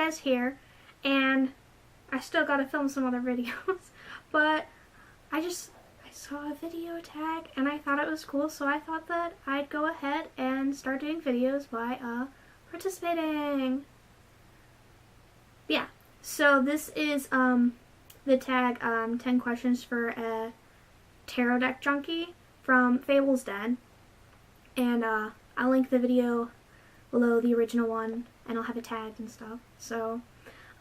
Des here, and I still gotta film some other videos, but I saw a video tag and I thought it was cool, so I thought that I'd go ahead and start doing videos by participating. Yeah, so this is the tag 10 questions for a tarot deck junkie from Fables Den, and I'll link the video below, the original one, and I'll have it tagged and stuff. So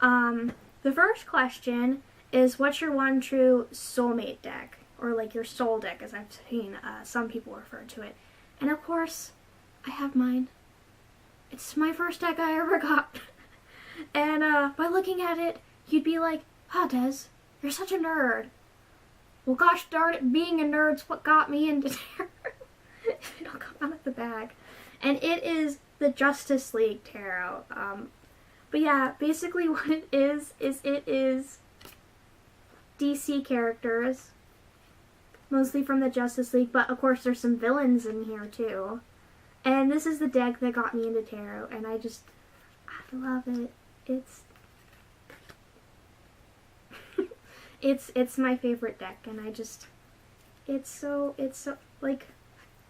the first question is, what's your one true soulmate deck, or like your soul deck, as I've seen some people refer to it? And of course, I have mine. It's my first deck I ever got. And by looking at it, you'd be like, "Ah, Des, you're such a nerd." Well, gosh darn it, being a nerd's what got me into tarot. It'll come out of the bag. And it is the Justice League Tarot. But yeah, basically what it is it is DC characters, mostly from the Justice League, but of course there's some villains in here too. And this is the deck that got me into tarot, and I love it. It's my favorite deck, and it's so like,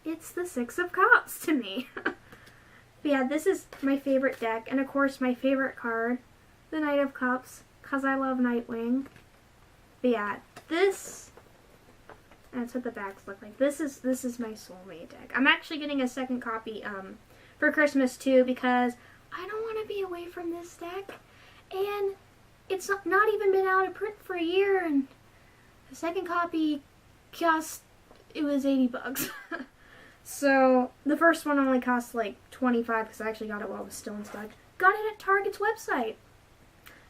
it's the Six of Cups to me. But yeah, this is my favorite deck, and of course my favorite card, the Knight of Cups, because I love Nightwing. But yeah, that's what the backs look like. This is my soulmate deck. I'm actually getting a second copy for Christmas too, because I don't want to be away from this deck, and it's not even been out of print for a year, and the second copy cost, it was $80. So the first one only cost like $25 because I actually got it while it was still in stock. Got it at Target's website.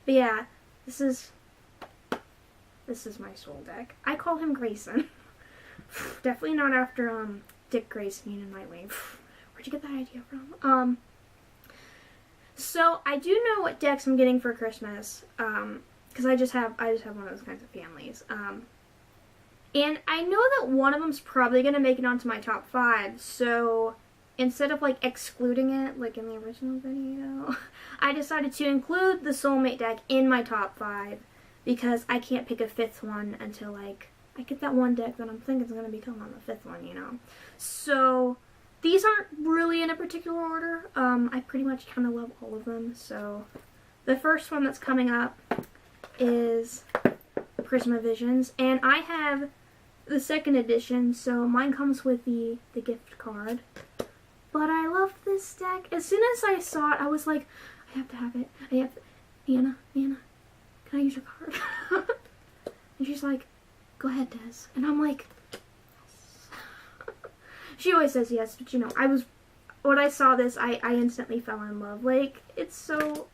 But yeah, this is my soul deck. I call him Grayson. Definitely not after Dick Grayson and Nightwing. Where'd you get that idea from? So I do know what decks I'm getting for Christmas, because I just have one of those kinds of families. And I know that one of them's probably gonna make it onto my top 5. So instead of like excluding it, like in the original video, I decided to include the soulmate deck in my top 5, because I can't pick a 5th one until like I get that one deck that I'm thinking is gonna become on the 5th one, you know. So these aren't really in a particular order. I pretty much kind of love all of them. So the first one that's coming up is Prisma Visions, and I have the second edition, so mine comes with the gift card. But I love this deck. As soon as I saw it, I was like, I have to have it. Anna, can I use your card? And she's like, go ahead, Des. And I'm like, she always says yes, but you know, when I saw this, I instantly fell in love. Like, it's so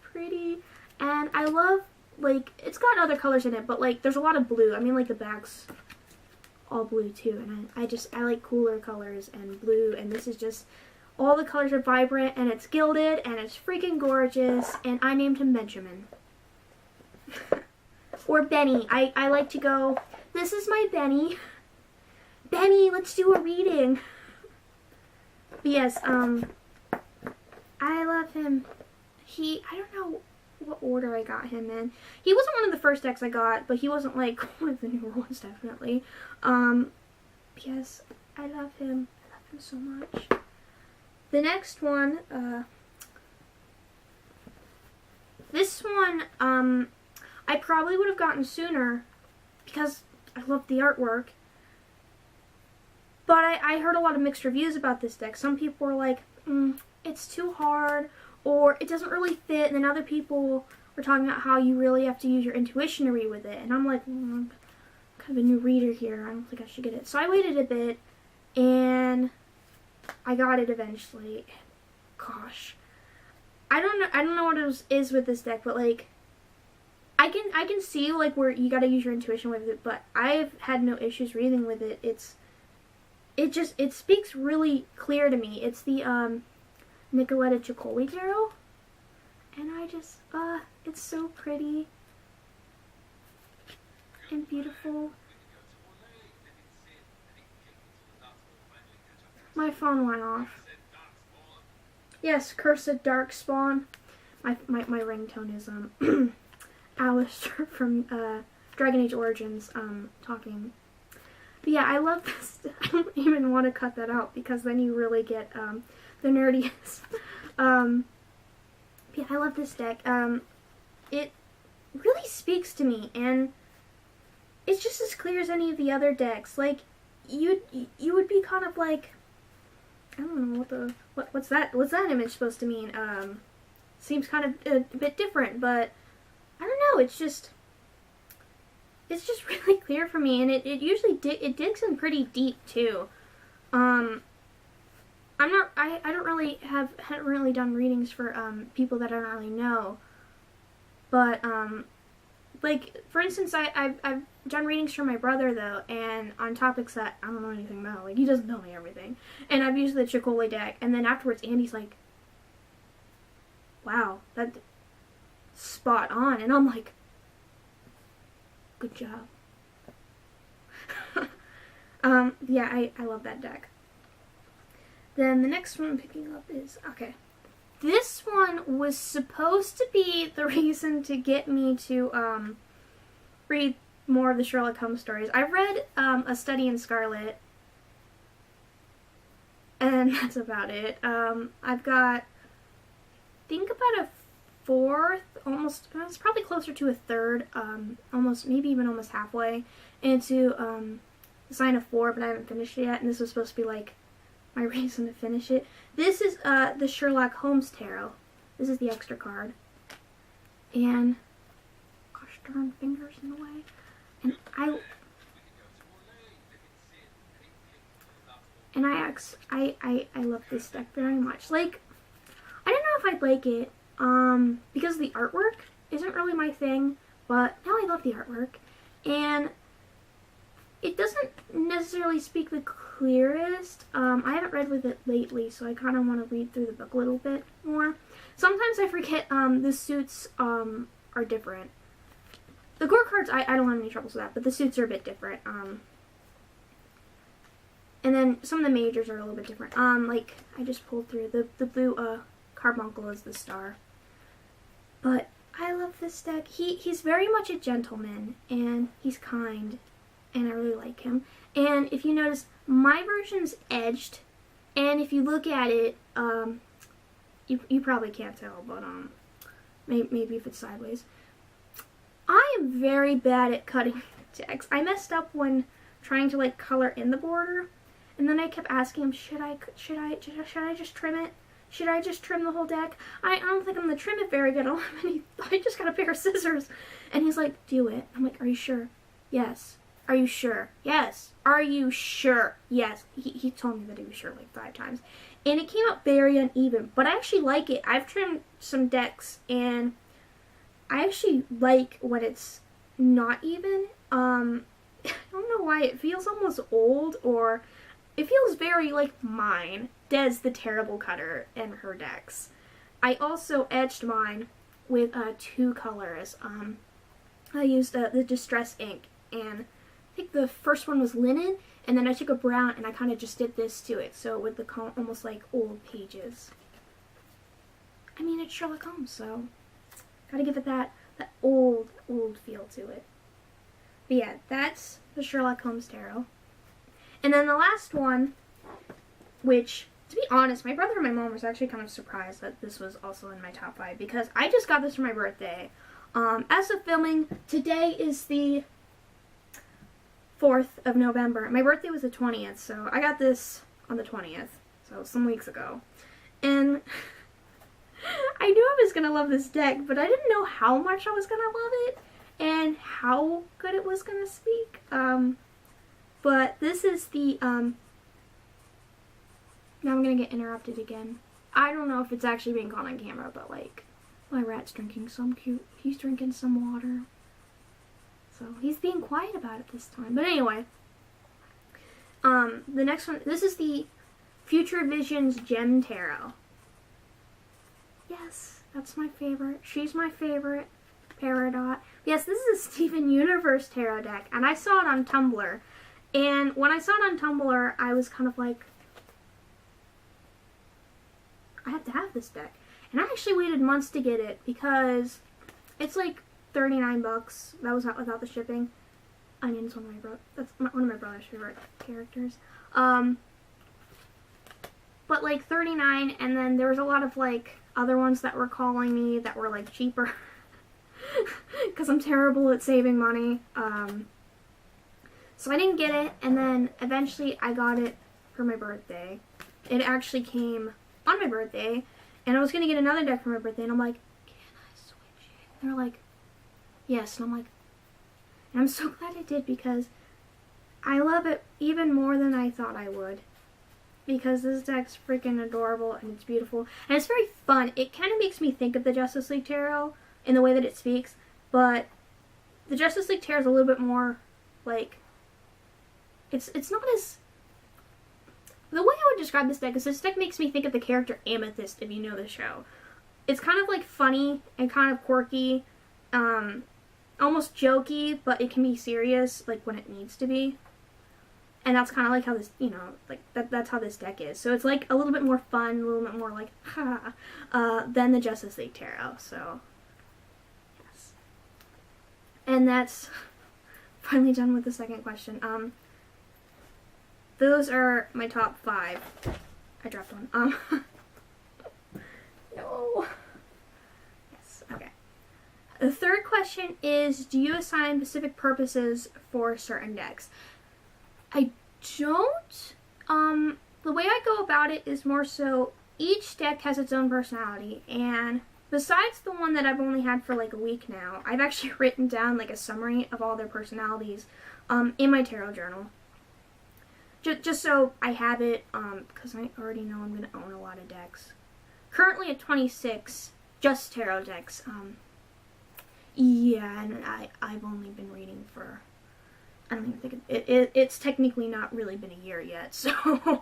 pretty, and I love, like, it's got other colors in it, but like, there's a lot of blue. I mean, like, the back's all blue too, and I like cooler colors and blue, and this is just, all the colors are vibrant, and it's gilded, and it's freaking gorgeous, and I named him Benjamin. Or Benny. I like to go, this is my Benny. Benny, let's do a reading. But yes, I love him. I don't know what order I got him in. He wasn't one of the first decks I got, but he wasn't like one of the newer ones, definitely. Yes, I love him. I love him so much. The next one, this one, I probably would have gotten sooner because I love the artwork. But I heard a lot of mixed reviews about this deck. Some people were like, it's too hard, or it doesn't really fit, and then other people were talking about how you really have to use your intuition to read with it. And I'm like, I'm kind of a new reader here. I don't think I should get it. So I waited a bit, and I got it eventually. Gosh, I don't know what it is with this deck, but like, I can see like where you gotta use your intuition with it, but I've had no issues reading with it. It speaks really clear to me. It's the Nicoletta Ciccoli Tarot, and it's so pretty and beautiful. My phone went off. Yes, Cursed Darkspawn. my ringtone is Alistair from Dragon Age Origins talking. But yeah, I love this. I don't even want to cut that out because then you really get the nerdiest. Yeah, I love this deck. It really speaks to me, and it's just as clear as any of the other decks. Like, you would be kind of like, I don't know what's that image supposed to mean. Seems kind of a bit different, but I don't know. It's just really clear for me, and it usually digs in pretty deep too. I haven't really done readings for people that I don't really know, but like, for instance, I've done readings for my brother, though, and on topics that I don't know anything about. Like, he doesn't tell me everything. And I've used the Chikole deck, and then afterwards, Andy's like, wow, that's spot on. And I'm like, good job. Yeah, I love that deck. Then the next one I'm picking up is, okay. This one was supposed to be the reason to get me to read more of the Sherlock Holmes stories. I've read A Study in Scarlet, and that's about it. I've got, I think, about a fourth, almost, it's probably closer to a third, maybe even almost halfway into The Sign of Four, but I haven't finished it yet, and this was supposed to be like my reason to finish it. This is the Sherlock Holmes Tarot. This is the extra card. And, gosh darn, fingers in the way. And I love this deck very much. Like, I don't know if I'd like it, because the artwork isn't really my thing, but now I love the artwork. And it doesn't necessarily speak the clearest. I haven't read with it lately, so I kind of want to read through the book a little bit more. Sometimes I forget the suits are different. The core cards, I don't have any troubles with that, but the suits are a bit different. And then some of the majors are a little bit different. Like, I just pulled through the blue carbuncle is the star. But I love this deck. He's very much a gentleman, and he's kind, and I really like him. And if you notice, my version's edged, and if you look at it, you probably can't tell, but maybe if it's sideways. I am very bad at cutting decks. I messed up when trying to like color in the border, and then I kept asking him, should I just trim it? Should I just trim the whole deck? I don't think I'm gonna trim it very good. I just got a pair of scissors, and he's like, do it. I'm like, are you sure? Yes. Are you sure? Yes. Are you sure? Yes. He told me that he was sure like 5 times. And it came out very uneven, but I actually like it. I've trimmed some decks, and I actually like when it's not even. I don't know why. It feels almost old, or it feels very like mine, Des the Terrible Cutter, and her decks. I also edged mine with 2 colors. I used the Distress ink, and I think the first one was linen, and then I took a brown and I kind of just did this to it, so with the almost like old pages. I mean, it's Sherlock Holmes, so gotta give it that old feel to it. But yeah, that's the Sherlock Holmes Tarot. And then the last one, which, to be honest, my brother and my mom was actually kind of surprised that this was also in my top 5, because I just got this for my birthday. As of filming, today is the 4th of November. My birthday was the 20th, so I got this on the 20th, so some weeks ago. And I knew I was going to love this deck, but I didn't know how much I was going to love it and how good it was going to speak. But this is the, now I'm going to get interrupted again. I don't know if it's actually being caught on camera, but like, my rat's drinking some he's drinking some water. So he's being quiet about it this time. But anyway, the next one, this is the Future Visions Gem Tarot. Yes, that's my favorite. She's my favorite. Peridot. Yes, this is a Steven Universe tarot deck, and I saw it on Tumblr. And when I saw it on Tumblr, I was kind of like, I have to have this deck. And I actually waited months to get it because it's like $39. That was not without the shipping. Onion's one of my brother's favorite characters. But like 39, and then there was a lot of like other ones that were calling me that were like cheaper because I'm terrible at saving money. So I didn't get it, and then eventually I got it for my birthday. It actually came on my birthday, and I was gonna get another deck for my birthday, and I'm like, can I switch it? And they're like, yes, and I'm like, and I'm so glad I did because I love it even more than I thought I would. Because this deck's freaking adorable and it's beautiful. And it's very fun. It kind of makes me think of the Justice League Tarot in the way that it speaks. But the Justice League Tarot is a little bit more like... It's not as... The way I would describe this deck is this deck makes me think of the character Amethyst, if you know the show. It's kind of like funny and kind of quirky. Almost jokey, but it can be serious like when it needs to be. And that's kind of like how this, you know, like, that's how this deck is. So it's, like, a little bit more fun, a little bit more, like, than the Justice League Tarot. So, yes. And that's finally done with the second question. Those are my top 5. I dropped one. No. Yes, okay. The third question is, do you assign specific purposes for certain decks? I don't. The way I go about it is more so each deck has its own personality, and besides the one that I've only had for like a week now, I've actually written down like a summary of all their personalities in my tarot journal. Just so I have it, because I already know I'm going to own a lot of decks. Currently at 26, just tarot decks. Yeah, and I've only been reading for... I don't even think it's technically not really been a year yet, so I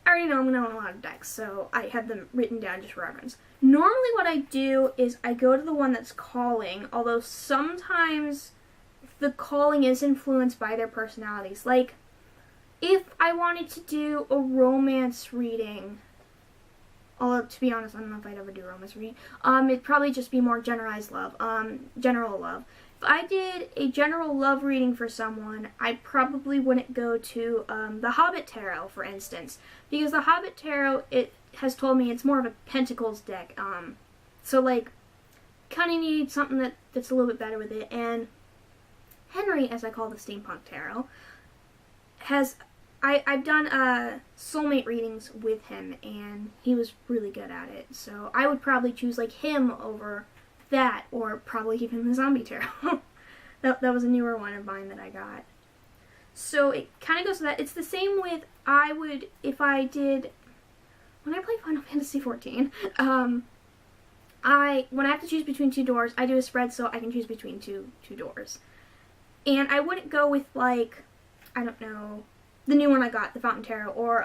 already know I'm going to own a lot of decks, so I have them written down just for reference. Normally what I do is I go to the one that's calling, although sometimes the calling is influenced by their personalities. Like, if I wanted to do a romance reading, although to be honest, I don't know if I'd ever do a romance reading, it'd probably just be more generalized love, general love. If I did a general love reading for someone, I probably wouldn't go to the Hobbit Tarot, for instance. Because the Hobbit Tarot, it has told me it's more of a Pentacles deck. So, like, kind of need something that's a little bit better with it. And Henry, as I call the Steampunk Tarot, I've done soulmate readings with him, and he was really good at it. So I would probably choose, like, him over... that, or probably even the Zombie Tarot. that was a newer one of mine that I got. So it kind of goes to that. It's the same with, if I did, when I play Final Fantasy XIV, when I have to choose between 2 doors, I do a spread so I can choose between two doors. And I wouldn't go with, like, I don't know, the new one I got, the Fountain Tarot, or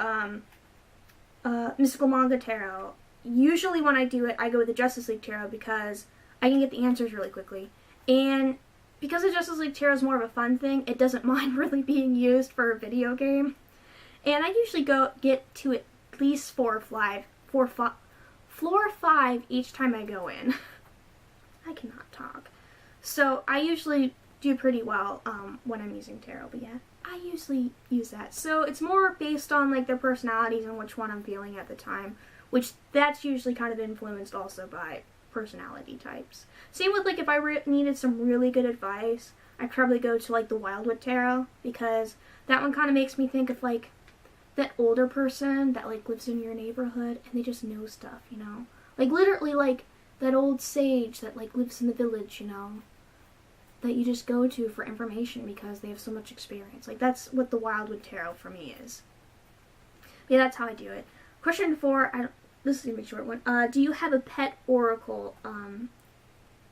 Mystical Manga Tarot. Usually when I do it, I go with the Justice League Tarot because I can get the answers really quickly. And because the Justice League Tarot is more of a fun thing, it doesn't mind really being used for a video game. And I usually get to at least floor 5 each time I go in. I cannot talk. So I usually do pretty well when I'm using tarot, but yeah, I usually use that. So it's more based on like their personalities and which one I'm feeling at the time, which that's usually kind of influenced also by personality types. Same with like if I needed some really good advice, I'd probably go to like the Wildwood Tarot, because that one kind of makes me think of like that older person that like lives in your neighborhood and they just know stuff, you know? Like literally like that old sage that like lives in the village, you know? That you just go to for information because they have so much experience. Like that's what the Wildwood Tarot for me is. Yeah, that's how I do it. Question 4, this is gonna be a short one. Do you have a pet oracle?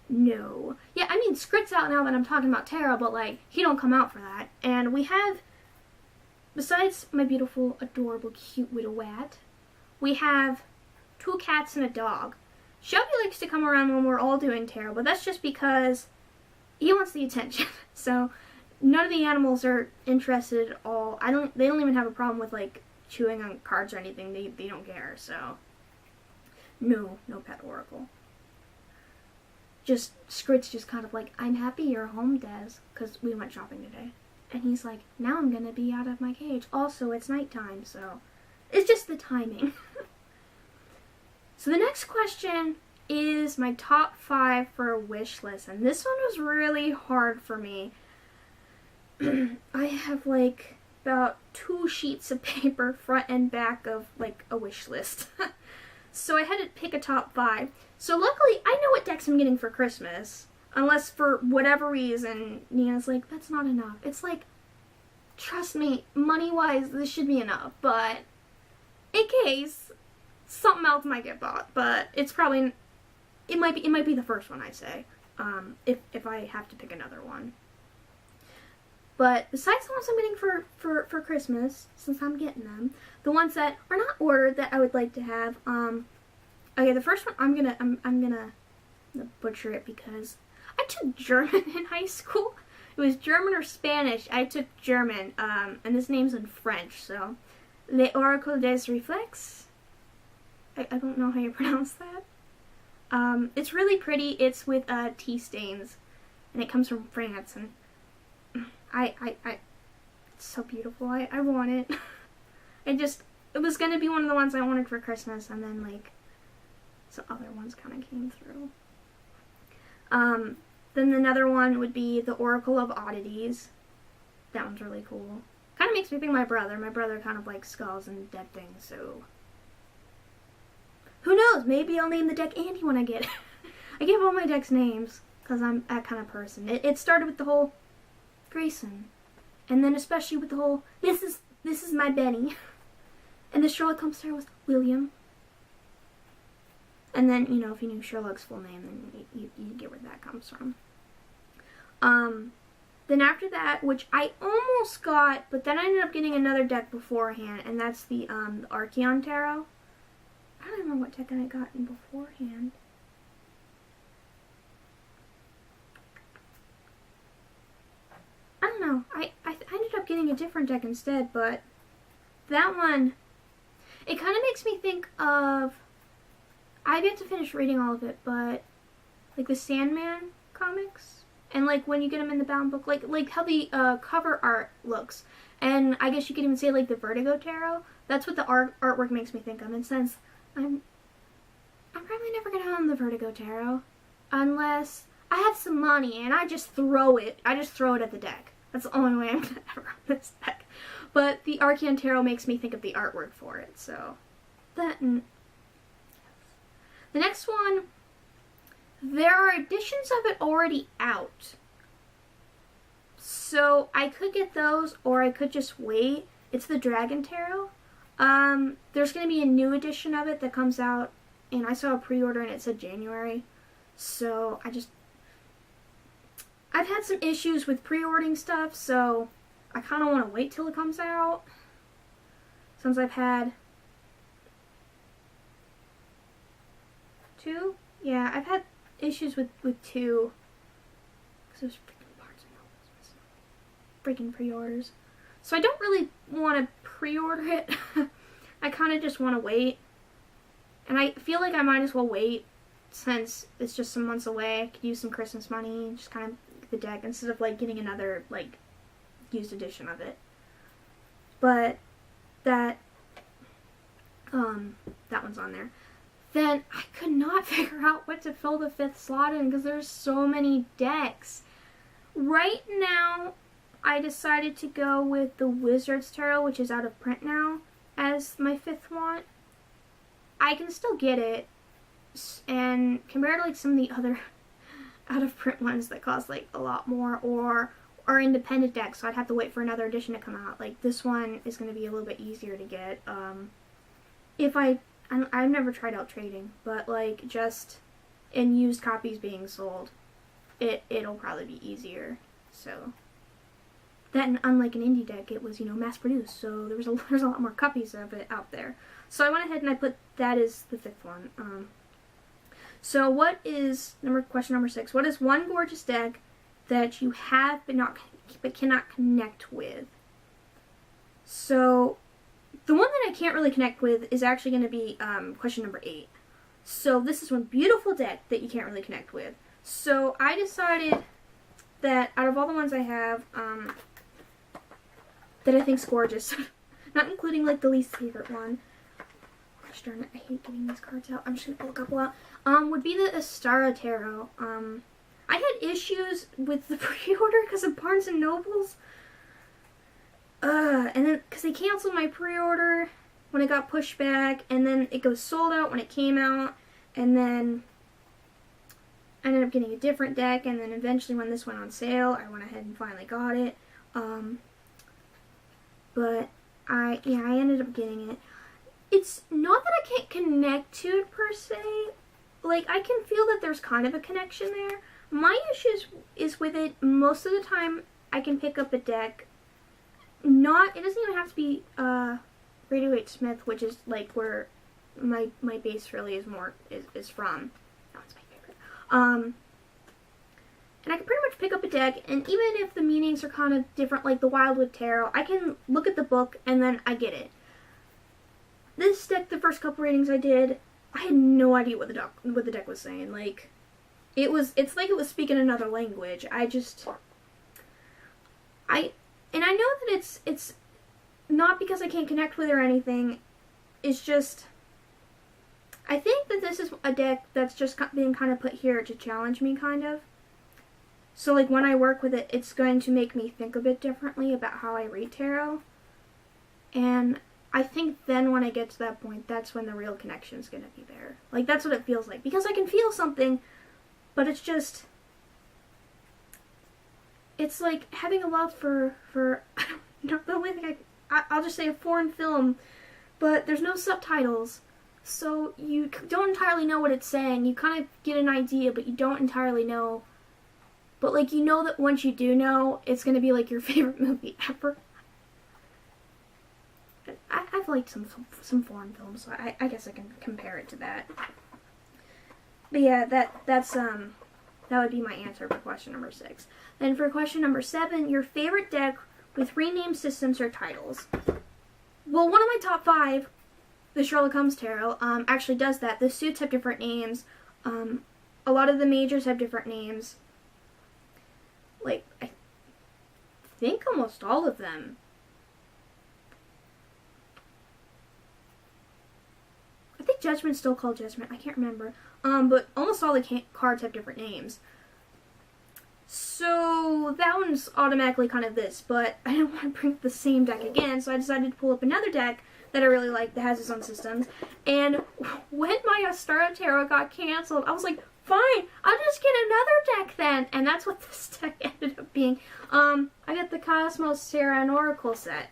No. Yeah, I mean, Skrit's out now that I'm talking about tarot, but like, he don't come out for that. And we have, besides my beautiful, adorable, cute little Wat, we have 2 cats and a dog. Shelby likes to come around when we're all doing tarot, but that's just because he wants the attention. So none of the animals are interested at all. They don't even have a problem with like chewing on cards or anything. They don't care. So No pet oracle. Just Scrit's just kind of like, I'm happy you're home, Des, because we went shopping today. And he's like, now I'm gonna be out of my cage. Also, it's nighttime, so it's just the timing. So the next question is my top 5 for a wish list, and this one was really hard for me. I have like about 2 sheets of paper, front and back, of like a wish list. So I had to pick a top 5. So luckily, I know what decks I'm getting for Christmas. Unless for whatever reason, Nina's like, that's not enough. It's like, trust me, money-wise, this should be enough. But in case, something else might get bought. But it's probably, it might be the first one, I'd say. If I have to pick another one. But besides the ones I'm getting for Christmas, since I'm getting them, the ones that are not ordered that I would like to have, okay, the first one I'm gonna butcher it because I took German in high school. It was German or Spanish. I took German, and this name's in French, so Les Oracles des Reflex. I don't know how you pronounce that. It's really pretty. It's with tea stains, and it comes from France, and it's so beautiful. I want it. It was gonna be one of the ones I wanted for Christmas, and then like some other ones kind of came through. Then another one would be the Oracle of Oddities. That one's really cool. Kind of makes me think of my brother. My brother kind of likes skulls and dead things, so who knows? Maybe I'll name the deck Andy when I get it. I give all my decks names because I'm that kind of person. It started with the whole Grayson, and then especially with the whole this is my Benny, and the Sherlock Holmes there was William. And then, you know, if you knew Sherlock's full name, then you get where that comes from. Then after that, which I almost got, but then I ended up getting another deck beforehand, and that's the Aro-Tarot. I don't remember what deck I had gotten beforehand. I don't know. I ended up getting a different deck instead, but that one, it kind of makes me think of, I've yet to finish reading all of it, but like the Sandman comics, and like when you get them in the bound book, like how the cover art looks, and I guess you could even say like the Vertigo Tarot. That's what the artwork makes me think of. And since I'm probably never gonna own the Vertigo Tarot unless I have some money and I just throw it. I just throw it at the deck. That's the only way I'm gonna ever own this deck. But the Aro-Tarot makes me think of the artwork for it. So that. The next one, there are editions of it already out. So I could get those, or I could just wait. It's the Dragon Tarot. There's going to be a new edition of it that comes out, and I saw a pre-order and it said January. So I've had some issues with pre-ordering stuff, so I kind of want to wait till it comes out. Since I've had 2? Yeah, I've had issues with 2. Because there's freaking Barnes and Nobles. Freaking pre-orders. So I don't really want to pre-order it. I kind of just want to wait. And I feel like I might as well wait since it's just some months away. I could use some Christmas money, just kind of get the deck instead of like getting another like used edition of it. But that one's on there. Then I could not figure out what to fill the 5th slot in because there's so many decks. Right now, I decided to go with the Wizard's Tarot, which is out of print now, as my 5th one. I can still get it, and compared to like some of the other out of print ones that cost like a lot more, or are independent decks, so I'd have to wait for another edition to come out. Like this one is going to be a little bit easier to get. I've never tried out trading, but like just in used copies being sold, it'll probably be easier. So that, and unlike an indie deck, it was, you know, mass produced, so there's a lot more copies of it out there. So I went ahead and I put that as the 5th one. So what is question number 6? What is one gorgeous deck that you have but cannot connect with? So the one that I can't really connect with is actually going to be question number 8. So this is one beautiful deck that you can't really connect with. So I decided that out of all the ones I have, that I think's gorgeous, not including like the least favorite one. Gosh darn it, I hate getting these cards out. I'm just gonna pull a couple out. Would be the Aro-Tarot. I had issues with the pre-order because of Barnes and Nobles. And then because they canceled my pre-order when it got pushed back, and then it goes sold out when it came out, and then I ended up getting a different deck, and then eventually when this went on sale, I went ahead and finally got it. But I ended up getting it. It's not that I can't connect to it per se. Like, I can feel that there's kind of a connection there. My issue is with it, most of the time I can pick up a deck. It doesn't even have to be Radio 8 Smith, which is like where my base really is from. That one's my favorite. And I can pretty much pick up a deck, and even if the meanings are kind of different, like the Wildwood Tarot, I can look at the book and then I get it. This deck, the first couple readings I did, I had no idea what the deck was saying. Like, it's like it was speaking another language. And I know that it's not because I can't connect with it or anything. It's just, I think that this is a deck that's just being kind of put here to challenge me, kind of. So, like, when I work with it, it's going to make me think a bit differently about how I read tarot. And I think then when I get to that point, that's when the real connection's going to be there. Like, that's what it feels like. Because I can feel something, but it's just, it's like having a love for I don't know, the only thing I'll just say a foreign film, but there's no subtitles, so you don't entirely know what it's saying. You kind of get an idea, but you don't entirely know. But, like, you know that once you do know, it's going to be, like, your favorite movie ever. I've liked some foreign films, so I guess I can compare it to that. But yeah, that would be my answer for question number 6. Then for question number 7, your favorite deck with renamed systems or titles. Well, one of my top 5, the Sherlock Holmes Tarot, actually does that. The suits have different names. A lot of the majors have different names. Like, I think almost all of them. I think Judgment's still called Judgment. I can't remember. But almost all the cards have different names. So that one's automatically kind of this, but I didn't want to bring the same deck again, so I decided to pull up another deck that I really like that has its own systems. And when my Aro-Tarot got canceled, I was like, fine, I'll just get another deck then. And that's what this deck ended up being. I got the Cosmos Tarot and Oracle set.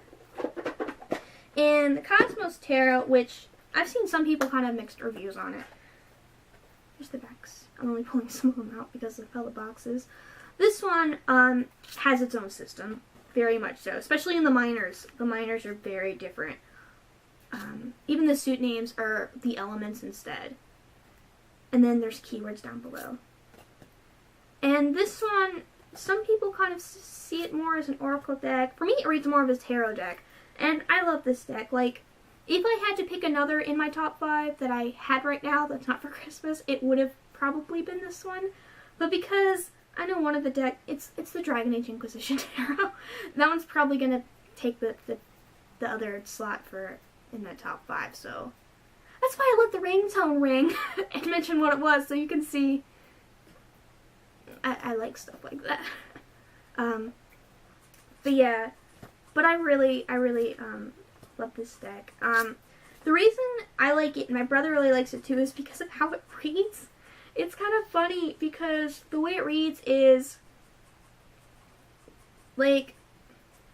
And the Cosmos Tarot, which I've seen some people kind of mixed reviews on it. Here's the backs. I'm only pulling some of them out because of the boxes. This one has its own system, very much so, especially in the minors. The minors are very different. Even the suit names are the elements instead. And then there's keywords down below. And this one, some people kind of see it more as an oracle deck. For me, it reads more of a tarot deck. And I love this deck. Like, if I had to pick another in my top 5 that I had right now that's not for Christmas, it would have probably been this one. But because I know one of the deck, it's the Dragon Age Inquisition Tarot. That one's probably going to take the other slot in that top 5, so that's why I let the ringtone ring and mention what it was, so you can see I like stuff like that. But yeah, but I really love this deck. The reason I like it, and my brother really likes it too, is because of how it reads. It's kind of funny because the way it reads is, like,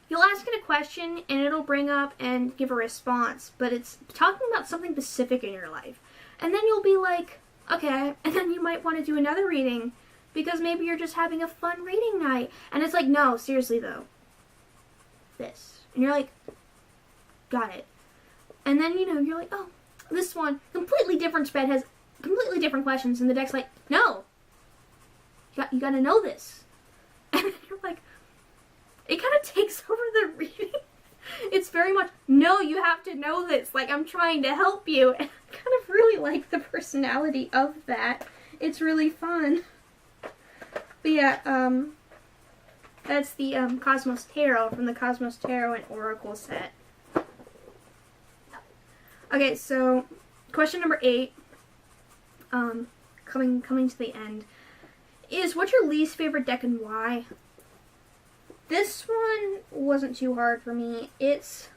you'll ask it a question and it'll bring up and give a response, but it's talking about something specific in your life. And then you'll be like, okay, and then you might want to do another reading because maybe you're just having a fun reading night. And it's like, no, seriously though, this. And you're like, got it. And then, you're like, oh, this one, completely different spread, has completely different questions, and the deck's like, no, you gotta know this. And then you're like, it kind of takes over the reading. It's very much, no, you have to know this. Like, I'm trying to help you. And I kind of really like the personality of that. It's really fun. But yeah, that's the Cosmos Tarot from the Cosmos Tarot and Oracle set. Okay, so question number 8, coming to the end, is what's your least favorite deck and why? This one wasn't too hard for me. It's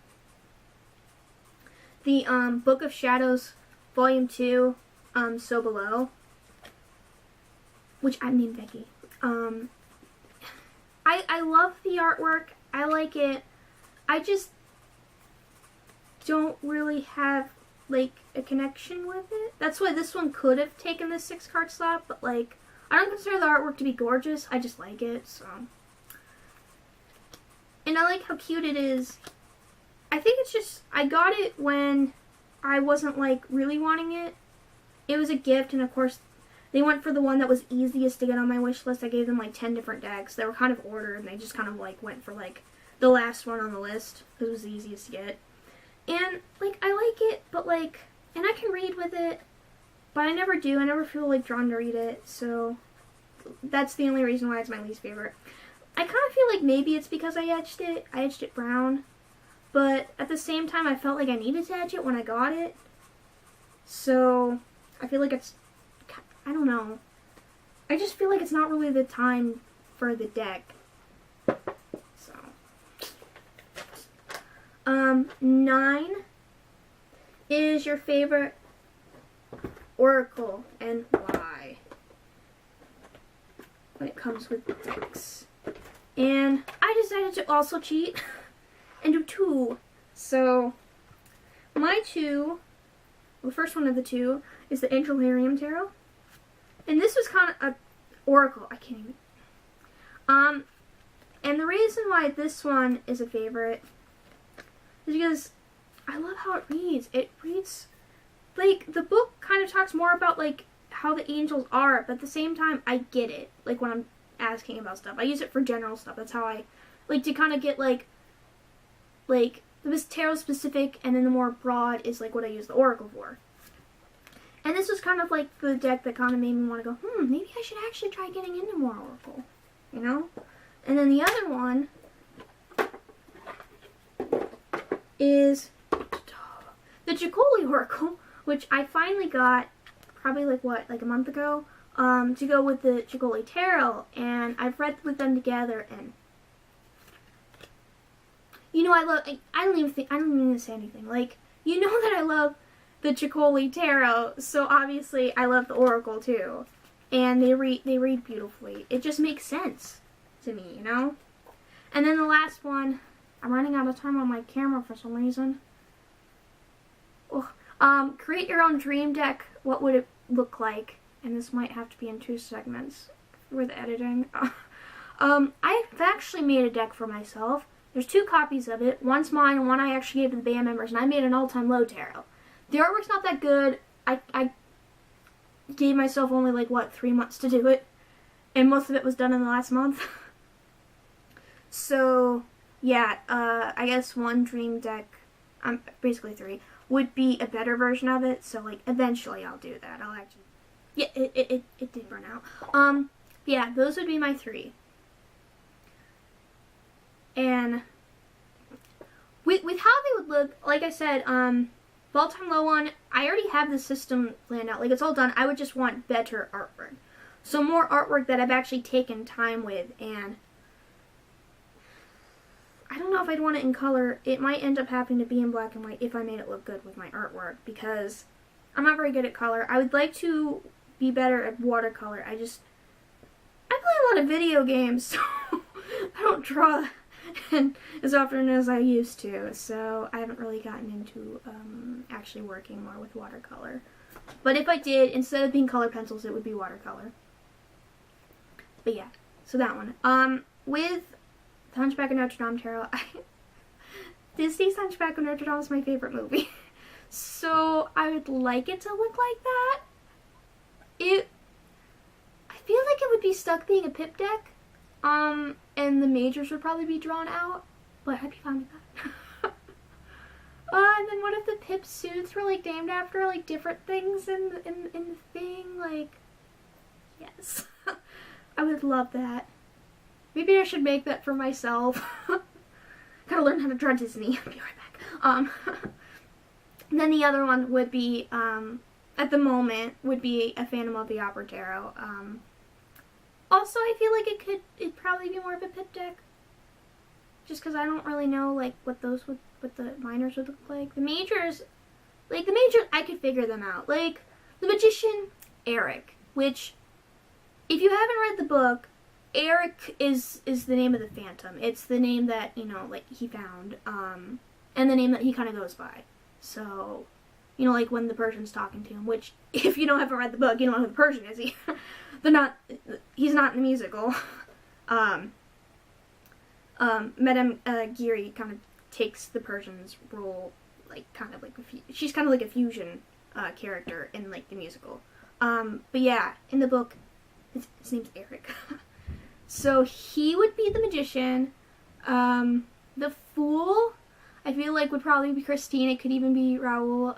the Book of Shadows Volume 2, So Below, which I'm named Becky. I love the artwork. I like it. I just don't really have, like, a connection with it. That's why this one could have taken the 6-card slot, but, like, I don't consider the artwork to be gorgeous. I just like it, so. And I like how cute it is. I think it's just, I got it when I wasn't, like, really wanting it. It was a gift, and of course, they went for the one that was easiest to get on my wish list. I gave them, like, 10 different decks. They were kind of ordered, and they just kind of, like, went for, like, the last one on the list, because it was the easiest to get. And, like, I like it, but, like, and I can read with it, but I never do. I never feel, like, drawn to read it, so that's the only reason why it's my least favorite. I kind of feel like maybe it's because I etched it brown, but at the same time, I felt like I needed to etch it when I got it, so I feel like it's, I don't know, I just feel like it's not really the time for the deck, so. 9 is your favorite oracle and why when it comes with decks. And I decided to also cheat and do 2. So my 2, the first one of the 2 is the Angelarium Tarot. And this was kind of a oracle. I can't even. And the reason why this one is a favorite is because I love how it reads. It reads, like, the book kind of talks more about, like, how the angels are, but at the same time, I get it, like, when I'm asking about stuff. I use it for general stuff. That's how I like to kind of get, like, the tarot specific, and then the more broad is, like, what I use the oracle for. And this was kind of, like, the deck that kind of made me want to go, maybe I should actually try getting into more oracle, you know? And then the other one is the Junkie Oracle, which I finally got probably like a month ago, to go with the Junkie Tarot, and I've read with them together, and you know, I don't even need to say anything. Like, you know that I love the Junkie Tarot, so obviously I love the Oracle too, and they read beautifully. It just makes sense to me, you know. And then the last one, I'm running out of time on my camera for some reason. Create your own dream deck. What would it look like? And this might have to be in 2 segments with editing. I've actually made a deck for myself. There's 2 copies of it. One's mine and one I actually gave to the band members, and I made an all-time low tarot. The artwork's not that good. I gave myself only, like, 3 months to do it, and most of it was done in the last month. So, yeah, I guess one dream deck, basically 3, would be a better version of it, so, like, eventually I'll do that. I'll actually, yeah, it did burn out. Yeah, those would be my 3. And with how they would look, like I said, the all-time low one, I already have the system planned out. Like, it's all done. I would just want better artwork. So more artwork that I've actually taken time with, and I don't know if I'd want it in color. It might end up having to be in black and white if I made it look good with my artwork, because I'm not very good at color. I would like to be better at watercolor. I play a lot of video games, so I don't draw and as often as I used to, so I haven't really gotten into actually working more with watercolor. But if I did, instead of being color pencils, it would be watercolor. But yeah, so that one. With the Hunchback of Notre Dame Tarot, Disney's Hunchback of Notre Dame is my favorite movie. So I would like it to look like that. I feel like it would be stuck being a pip deck. And the majors would probably be drawn out, but I'd be fine with and then what if the Pip suits were, like, named after, like, different things in the thing? Like, yes. I would love that. Maybe I should make that for myself. Gotta learn how to draw Disney. I'll be right back. And then the other one would be, at the moment, would be a Phantom of the Opera Tarot. Also, I feel like it'd probably be more of a Pip deck. Just because I don't really know, like, what the minors would look like. The majors, I could figure them out. Like, the Magician, Eric, which, if you haven't read the book, Eric is the name of the Phantom. It's the name that, you know, like, he found, and the name that he kind of goes by. So, you know, like, when the Persian's talking to him, which, if you haven't read the book, you don't know who the Persian is. He's not in the musical. Madame Geary kind of takes the Persian's role, like, kind of like, she's kind of like a fusion character in, like, the musical. But yeah, in the book, his name's Eric. So he would be the Magician. The Fool, I feel like, would probably be Christine. It could even be Raoul.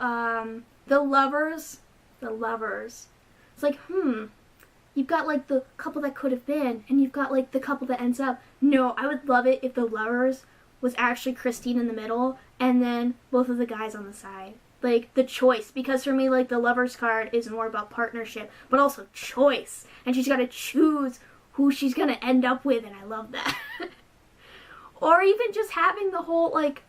The Lovers. It's like, you've got, like, the couple that could have been, and you've got, like, the couple that ends up. No, I would love it if the Lovers was actually Christine in the middle, and then both of the guys on the side. Like, the choice. Because for me, like, the Lovers card is more about partnership, but also choice. And she's got to choose who she's going to end up with, and I love that. Or even just having the whole, like,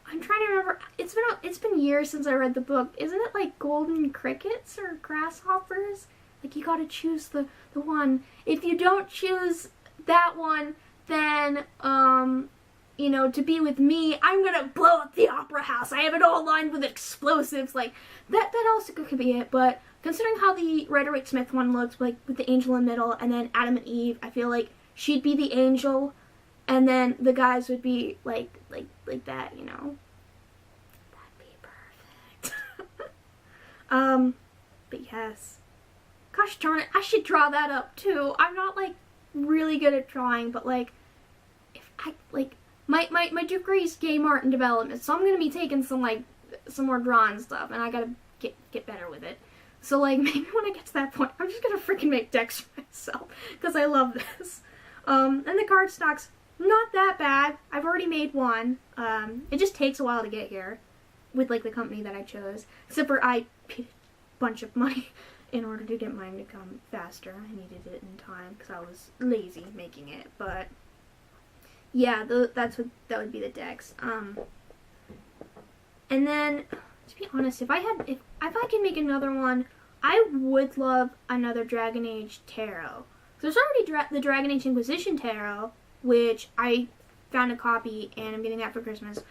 I'm trying to remember, it's been years since I read the book. Isn't it, like, golden crickets or grasshoppers? Like, you gotta choose the one. If you don't choose that one, then, you know, to be with me, I'm gonna blow up the opera house. I have it all lined with explosives. Like, that also could be it. But considering how the Rider-Waite Smith one looks, like, with the angel in the middle, and then Adam and Eve, I feel like she'd be the angel, and then the guys would be, like that, you know. That'd be perfect. But yes. Gosh darn it, I should draw that up too. I'm not, like, really good at drawing, but, like, if I, like, my degree is game art and development, so I'm gonna be taking some more drawing stuff, and I gotta get better with it. So, like, maybe when I get to that point, I'm just gonna freaking make decks for myself, because I love this. And the cardstock's not that bad. I've already made one. It just takes a while to get here, with, like, the company that I chose, except for I paid a bunch of money in order to get mine to come faster. I needed it in time because I was lazy making it. But yeah, that would be the decks. And then, to be honest, if I can make another one, I would love another Dragon Age Tarot. There's already the Dragon Age Inquisition Tarot, which I found a copy and I'm getting that for Christmas.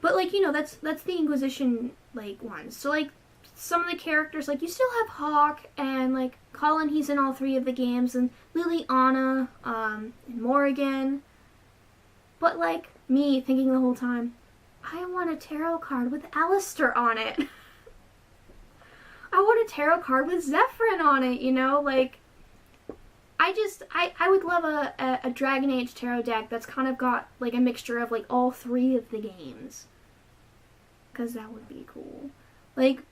But, like, you know, that's the Inquisition, like, one. So, like, some of the characters, like, you still have Hawk, and, like, Colin, he's in all 3 of the games, and Liliana, and Morrigan. But, like, me thinking the whole time, I want a tarot card with Alistair on it. I want a tarot card with Zephyrin on it, you know? Like, I would love a Dragon Age tarot deck that's kind of got, like, a mixture of, like, all 3 of the games. Because that would be cool. Like,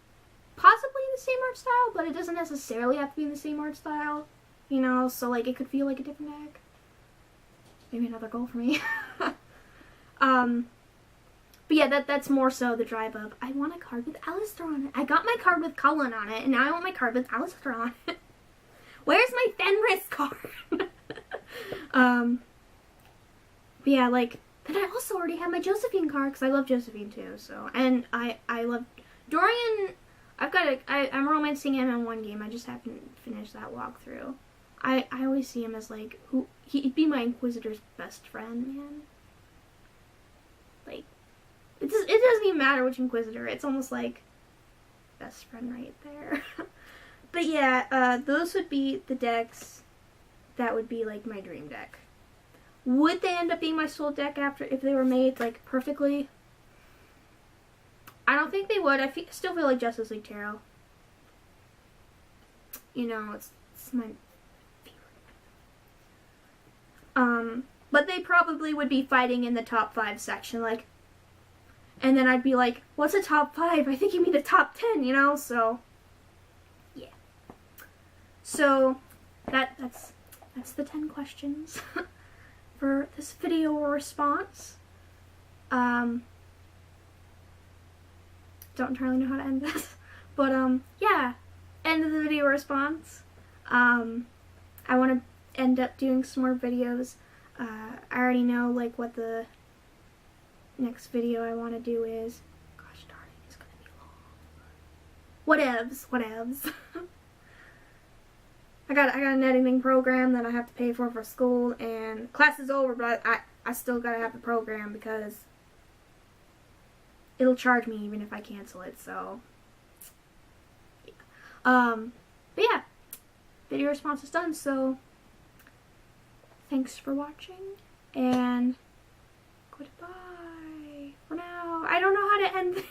possibly in the same art style, but it doesn't necessarily have to be in the same art style, you know, so, like, it could feel like a different deck. Maybe another goal for me. But yeah, that's more so the drive of, I want a card with Alistair on it. I got my card with Cullen on it, and now I want my card with Alistair on it. Where's my Fenris card? But yeah, like, then I also already have my Josephine card, because I love Josephine too, so, and I love Dorian. I'm romancing him in one game. I just haven't finished that walkthrough. I always see him as, like, he'd be my Inquisitor's best friend, man. Like, it doesn't even matter which Inquisitor. It's almost like best friend right there. But yeah, those would be the decks that would be, like, my dream deck. Would they end up being my soul deck if they were made, like, perfectly? I don't think they would. I still feel like Justice League Tarot. You know, it's my favorite. But they probably would be fighting in the top 5 section. Like, And then I'd be like, what's a top 5? I think you mean a top 10, you know? So, yeah. So, that's the 10 questions for this video response. Don't entirely know how to end this. But, yeah. End of the video response. I want to end up doing some more videos. I already know, like, what the next video I want to do is. Gosh darn it, it's gonna be long. Whatevs. I got an editing program that I have to pay for school, and class is over, but I still gotta have the program because it'll charge me even if I cancel it, so yeah. But yeah, video response is done, so thanks for watching, and goodbye for now. I don't know how to end